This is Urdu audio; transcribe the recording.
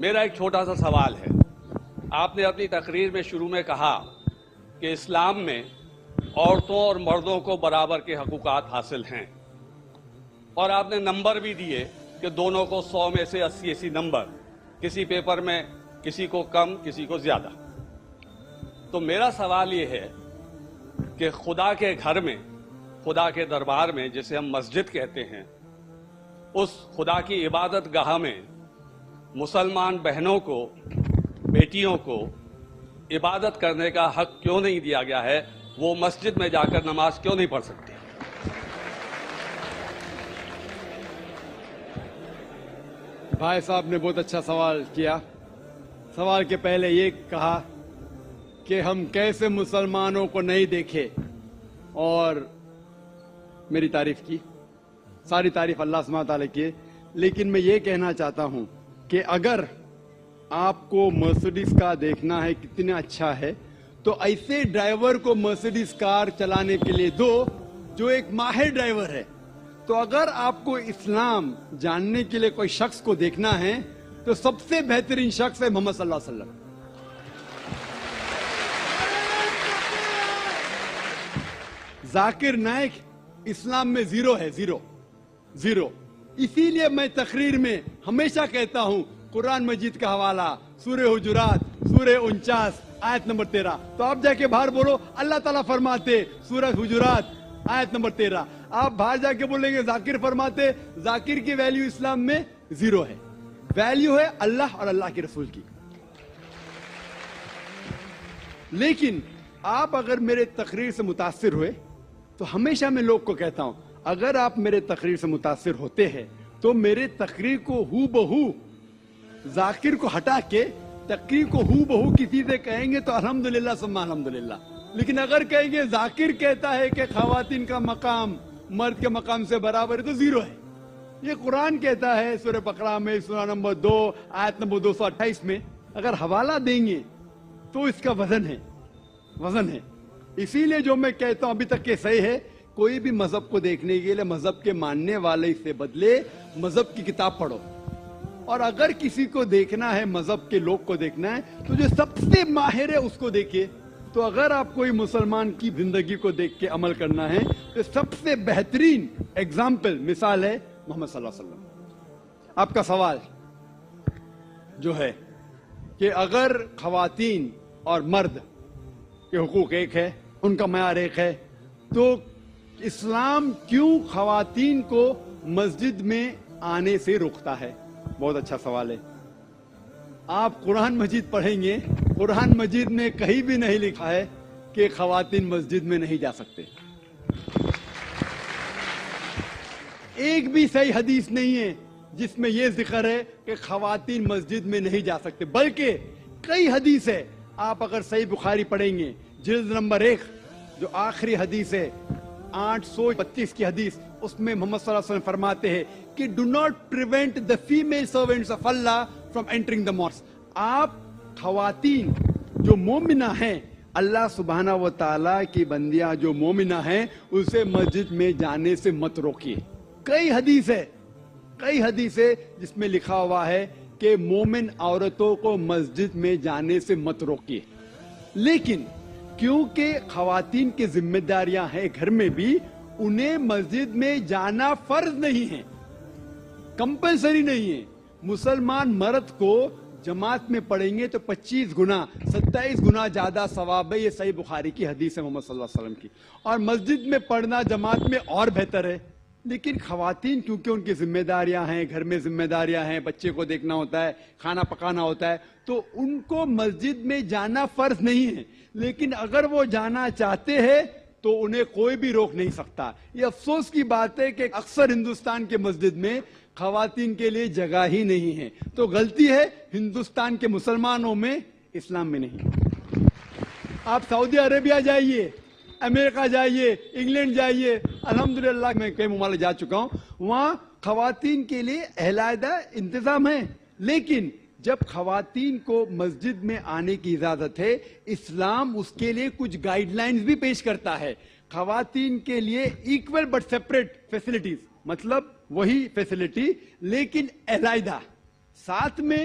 میرا ایک چھوٹا سا سوال ہے۔ آپ نے اپنی تقریر میں شروع میں کہا کہ اسلام میں عورتوں اور مردوں کو برابر کے حقوقات حاصل ہیں، اور آپ نے نمبر بھی دیے کہ دونوں کو 100 میں سے 80 نمبر، کسی پیپر میں کسی کو کم کسی کو زیادہ۔ تو میرا سوال یہ ہے کہ خدا کے گھر میں، خدا کے دربار میں، جسے ہم مسجد کہتے ہیں، اس خدا کی عبادت گاہ میں مسلمان بہنوں کو، بیٹیوں کو عبادت کرنے کا حق کیوں نہیں دیا گیا ہے؟ وہ مسجد میں جا کر نماز کیوں نہیں پڑھ سکتی؟ بھائی صاحب نے بہت اچھا سوال کیا۔ سوال کے پہلے یہ کہا کہ ہم کیسے مسلمانوں کو نہیں دیکھے، اور میری تعریف کی، ساری تعریف اللہ سبحانہ تعالیٰ کی، لیکن میں یہ کہنا چاہتا ہوں کہ اگر آپ کو مرسیڈیز کا دیکھنا ہے کتنا اچھا ہے، تو ایسے ڈرائیور کو مرسیڈیز کار چلانے کے لیے دو جو ایک ماہر ڈرائیور ہے۔ تو اگر آپ کو اسلام جاننے کے لیے کوئی شخص کو دیکھنا ہے تو سب سے بہترین شخص ہے محمد صلی اللہ علیہ وسلم۔ ذاکر نائک اسلام میں زیرو ہے، زیرو۔ اسی لیے میں تقریر میں ہمیشہ کہتا ہوں، قرآن مجید کا حوالہ سورہ حجرات سورہ 49 آیت نمبر 13۔ تو آپ جا کے باہر بولو، اللہ تعالیٰ فرماتے سورہ حجرات آیت نمبر 13۔ آپ باہر جا کے بولیں گے ذاکر فرماتے، ذاکر کی ویلیو اسلام میں زیرو ہے، ویلیو ہے اللہ اور اللہ کے رسول کی۔ لیکن آپ اگر میرے تقریر سے متاثر ہوئے تو ہمیشہ میں لوگ کو کہتا ہوں، اگر آپ میرے تقریر سے متاثر ہوتے ہیں تو میرے تقریر کو ہو بہو، ذاکر کو ہٹا کے تقریر کو ہو بہو کسی سے کہیں گے تو الحمدللہ ثم الحمدللہ۔ لیکن اگر کہیں گے ذاکر کہتا ہے کہ خواتین کا مقام مرد کے مقام سے برابر ہے، تو زیرو ہے۔ یہ قرآن کہتا ہے سورہ بقرہ میں سورہ نمبر 2 آیت نمبر 228 میں۔ اگر حوالہ دیں گے تو اس کا وزن ہے۔ اسی لیے جو میں کہتا ہوں ابھی تک کہ صحیح ہے، کوئی بھی مذہب کو دیکھنے کے لیے مذہب کے ماننے والے سے بدلے مذہب کی کتاب پڑھو، اور اگر کسی کو دیکھنا ہے، مذہب کے لوگ کو دیکھنا ہے، تو جو سب سے ماہر ہے اس کو دیکھیے۔ تو اگر آپ کوئی مسلمان کی زندگی کو دیکھ کے عمل کرنا ہے تو سب سے بہترین اگزامپل، مثال ہے محمد صلی اللہ علیہ وسلم۔ آپ کا سوال جو ہے کہ اگر خواتین اور مرد کے حقوق ایک ہے، ان کا معیار ایک ہے، تو اسلام کیوں خواتین کو مسجد میں آنے سے روکتا ہے؟ بہت اچھا سوال ہے۔ آپ قرآن مجید پڑھیں گے، قرآن مجید میں کہیں بھی نہیں لکھا ہے کہ خواتین مسجد میں نہیں جا سکتے۔ ایک بھی صحیح حدیث نہیں ہے جس میں یہ ذکر ہے کہ خواتین مسجد میں نہیں جا سکتے، بلکہ کئی حدیث ہے۔ آپ اگر صحیح بخاری پڑھیں گے، جلد نمبر 1 جو آخری حدیث ہے 825 کی حدیث، اس میں محمد صلی اللہ علیہ وسلم فرماتے ہیں کہ do not prevent the female servants of Allah from entering the mosque۔ آپ خواتین جو مومنہ ہیں، اللہ سبحانہ و تعالیٰ کی بندیاں جو مومنہ ہیں، اسے مسجد میں جانے سے مت روکیے۔ کئی حدیث ہے جس میں لکھا ہوا ہے کہ مومن عورتوں کو مسجد میں جانے سے مت روکیے، لیکن کیونکہ خواتین کی ذمہ داریاں ہیں گھر میں بھی، انہیں مسجد میں جانا فرض نہیں ہے، کمپلسری نہیں ہے۔ مسلمان مرد کو جماعت میں پڑھیں گے تو 25 گنا 27 گنا زیادہ ثواب ہے، یہ صحیح بخاری کی حدیث ہے محمد صلی اللہ علیہ وسلم کی۔ اور مسجد میں پڑھنا جماعت میں اور بہتر ہے، لیکن خواتین کیونکہ ان کی ذمہ داریاں ہیں، گھر میں ذمہ داریاں ہیں، بچے کو دیکھنا ہوتا ہے، کھانا پکانا ہوتا ہے، تو ان کو مسجد میں جانا فرض نہیں ہے، لیکن اگر وہ جانا چاہتے ہیں تو انہیں کوئی بھی روک نہیں سکتا۔ یہ افسوس کی بات ہے کہ اکثر ہندوستان کے مسجد میں خواتین کے لیے جگہ ہی نہیں ہے۔ تو غلطی ہے ہندوستان کے مسلمانوں میں، اسلام میں نہیں۔ آپ سعودی عربیہ جائیے، امریکہ جائیے، انگلینڈ جائیے، الحمدللہ میں کئی ممالک جا چکا ہوں، وہاں خواتین کے لیے علیحدہ انتظام ہے، لیکن جب خواتین کو مسجد میں آنے کی اجازت ہے، اسلام اس کے لیے کچھ گائیڈ لائنز بھی پیش کرتا ہے۔ خواتین کے لیے ایکول بٹ سیپریٹ فیسلٹیز، مطلب وہی فیسلٹی لیکن علیحدہ، ساتھ میں